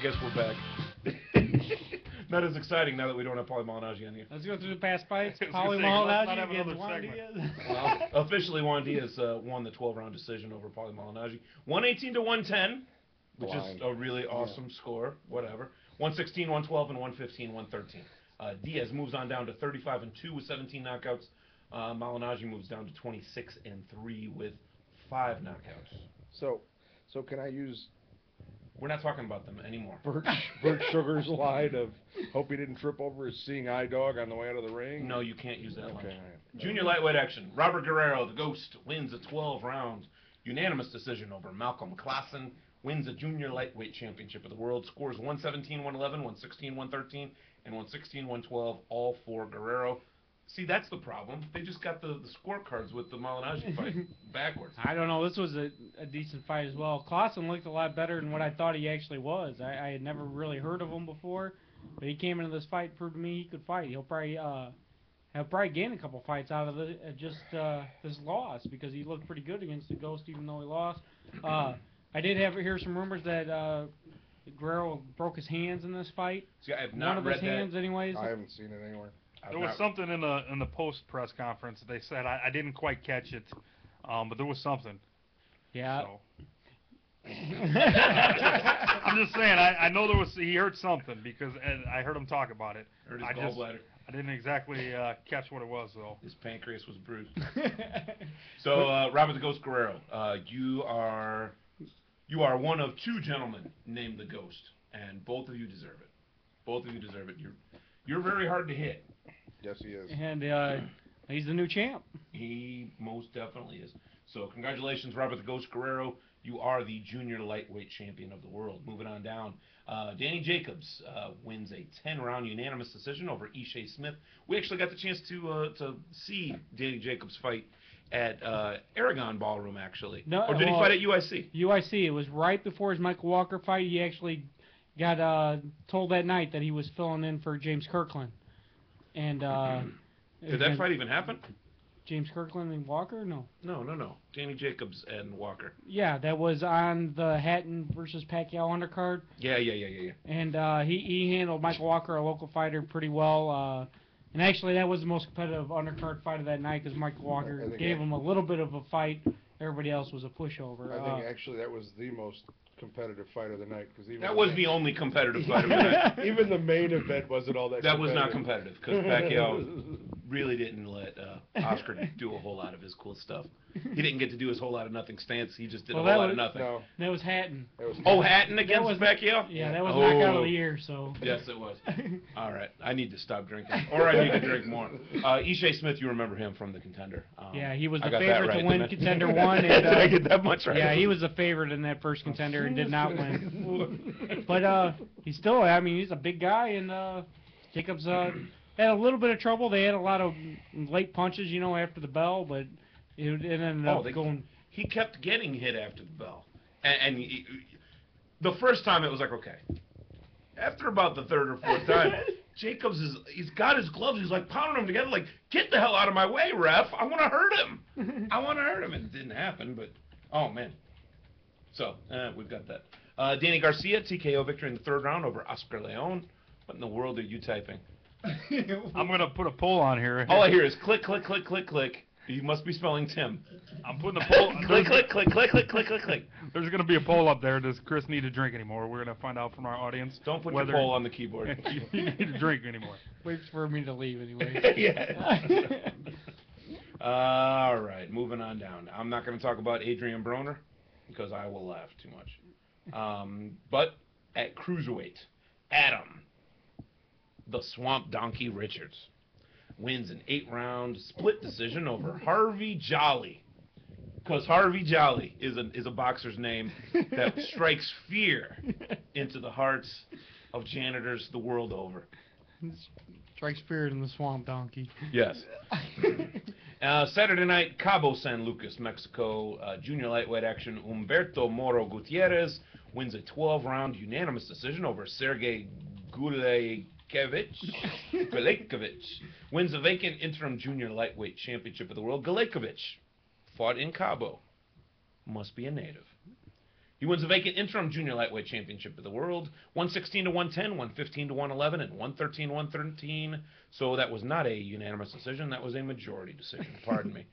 guess we're back. Not as exciting now that we don't have Paulie Malignaggi on here. Let's go through the past fights. I was gonna Paulie say, let's not Malignaggi have against another Juan segment. Diaz. Well, officially, Juan Diaz won the 12-round decision over Paulie Malignaggi. 118 to 110, which is a really awesome score. Whatever. 116, 112, and 115, 113. Diaz moves on down to 35 and 2 with 17 knockouts. Malignaggi moves down to 26 and 3 with 5 knockouts. So can I use We're not talking about them anymore. Bert Sugar's line of hope he didn't trip over his seeing eye dog on the way out of the ring? No, you can't use that line. Okay. Junior lightweight action. Robert Guerrero, the Ghost, wins a 12-round unanimous decision over Malcolm Klassen. Wins a junior lightweight championship of the world. Scores 117, 111, 116, 113, and 116, 112, all for Guerrero. See, that's the problem. They just got the scorecards with the Malignaggi fight backwards. I don't know. This was a decent fight as well. Clausen looked a lot better than what I thought he actually was. I had never really heard of him before, but he came into this fight and proved to me he could fight. He'll probably gain a couple fights out of this loss because he looked pretty good against the Ghost even though he lost. I did hear some rumors that Guerrero broke his hands in this fight. See, I have not One of read his hands, anyways. I haven't seen it anywhere. There was something in the post press conference that they said. I didn't quite catch it, but there was something. Yeah. So. I'm just saying. I know there was. He heard something because I heard him talk about it. Heard his gallbladder. I didn't exactly catch what it was though. His pancreas was bruised. So, Robert the Ghost Guerrero, you are one of two gentlemen named the Ghost, and both of you deserve it. Both of you deserve it. You're very hard to hit. Yes, he is. And he's the new champ. He most definitely is. So congratulations, Robert the Ghost Guerrero. You are the junior lightweight champion of the world. Moving on down, Danny Jacobs wins a 10-round unanimous decision over Ishe Smith. We actually got the chance to see Danny Jacobs fight at Aragon Ballroom, actually. No, or did he fight at UIC? UIC. It was right before his Michael Walker fight. He actually got told that night that he was filling in for James Kirkland. And did that fight even happen? James Kirkland and Walker? No. No. Danny Jacobs and Walker. Yeah, that was on the Hatton versus Pacquiao undercard. Yeah. And he handled Michael Walker, a local fighter, pretty well. And actually, that was the most competitive undercard fight of that night because Michael Walker gave him a little bit of a fight. Everybody else was a pushover. I think actually that was the most competitive fight of the night because that was the only competitive fight of the night. Even the main event wasn't all that. That was not competitive because Pacquiao really didn't let Oscar do a whole lot of his cool stuff. He didn't get to do his whole lot of nothing stance. He just did a whole lot of nothing. No. That was Hatton. Hatton against Pacquiao? Yeah, that was knockout of the year. So. Yes, it was. All right, I need to stop drinking, or I need to drink more. Ishe Smith, you remember him from the Contender? Yeah, he was the favorite to win Contender 1. And, did I get that much right? Yeah, he was the favorite in that first Contender and did not win. But he's still, I mean, he's a big guy, and Jacobs had a little bit of trouble. They had a lot of late punches, after the bell, but it ended up going. He kept getting hit after the bell, and the first time it was like, okay. After about the third or fourth time, Jacobs he's got his gloves. He's like pounding them together, like, get the hell out of my way, ref! I want to hurt him. I want to hurt him. It didn't happen, but oh man. So we've got that. Danny Garcia, TKO victory in the third round over Oscar Leon. What in the world are you typing? I'm going to put a poll on here. All I hear is click, click, click, click, click. You must be spelling Tim. I'm putting a poll. click, click, click, click, click, click, click, click. There's going to be a poll up there. Does Chris need to drink anymore? We're going to find out from our audience. Don't put your poll on the keyboard. You need to drink anymore. Waits for me to leave anyway. Yeah. All right, moving on down. I'm not going to talk about Adrian Broner because I will laugh too much. But at cruiserweight, Adam, the Swamp Donkey Richards, wins an 8-round split decision over Harvey Jolly. Because Harvey Jolly is a boxer's name that strikes fear into the hearts of janitors the world over. Strikes fear in the Swamp Donkey. Yes. Saturday night, Cabo San Lucas, Mexico, junior lightweight action. Humberto Moro Gutierrez wins a 12-round unanimous decision over Sergey Gulekevich. Wins a vacant interim junior lightweight championship of the world. Gulekevich fought in Cabo. Must be a native. He wins the vacant interim junior lightweight championship of the world, 116 to 110, 115 to 111, and 113 to 113. So that was not a unanimous decision. That was a majority decision. Pardon me.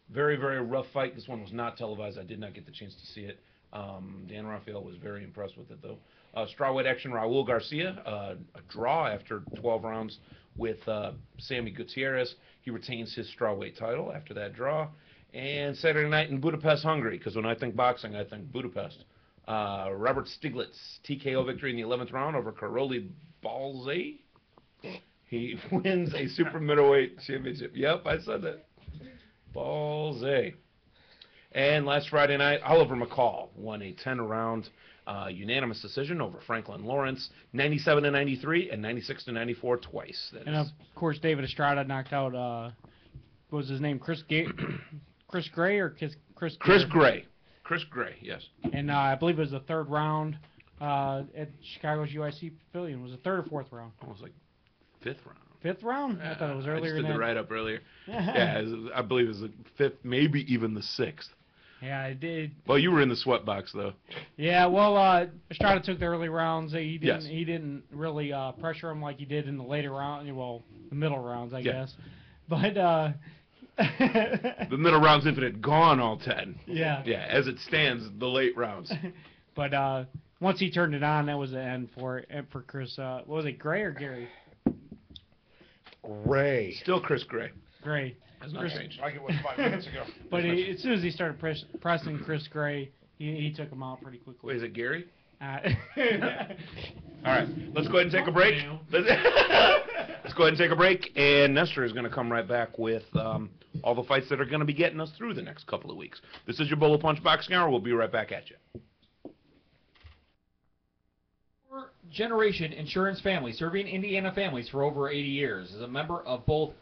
Very, very rough fight. This one was not televised. I did not get the chance to see it. Dan Raphael was very impressed with it, though. Strawweight action, Raul Garcia, a draw after 12 rounds with Sammy Gutierrez. He retains his strawweight title after that draw. And Saturday night in Budapest, Hungary, because when I think boxing, I think Budapest. Robert Stiglitz, TKO victory in the 11th round over Karoli Balze. He wins a super middleweight championship. Yep, I said that. Balze. And last Friday night, Oliver McCall won a 10-round unanimous decision over Franklin Lawrence, 97 to 93 and 96 to 94 twice. And of course, David Estrada knocked out what was his name? Chris Gray or Chris Gray. Chris Gray, yes. And I believe it was the third round at Chicago's UIC Pavilion. Was it third or fourth round? It was like fifth round. Fifth round? I thought it was earlier. I just did the write-up earlier. Yeah, I believe it was the fifth, maybe even the sixth. Yeah, I did. Well, you were in the sweat box, though. Yeah, well, Estrada took the early rounds. He didn't. Yes. He didn't really pressure him like he did in the later round. Well, the middle rounds, I guess. But the middle rounds infinite gone all 10. Yeah. Yeah, as it stands, the late rounds. But once he turned it on, that was the end for Chris. What was it, Gray or Gary? Gray. Still Chris Gray. Gray. Has not changed. Like it was 5 minutes ago. But as soon as he started pressing Chris Gray, he took him out pretty quickly. Wait, is it Gary? Uh, All right, let's go ahead and take a break. Let's go ahead and take a break, and Nestor is going to come right back with all the fights that are going to be getting us through the next couple of weeks. This is your Bolo Punch Boxing Hour. We'll be right back at you. Generation Insurance Family, serving Indiana families for over 80 years, is a member of both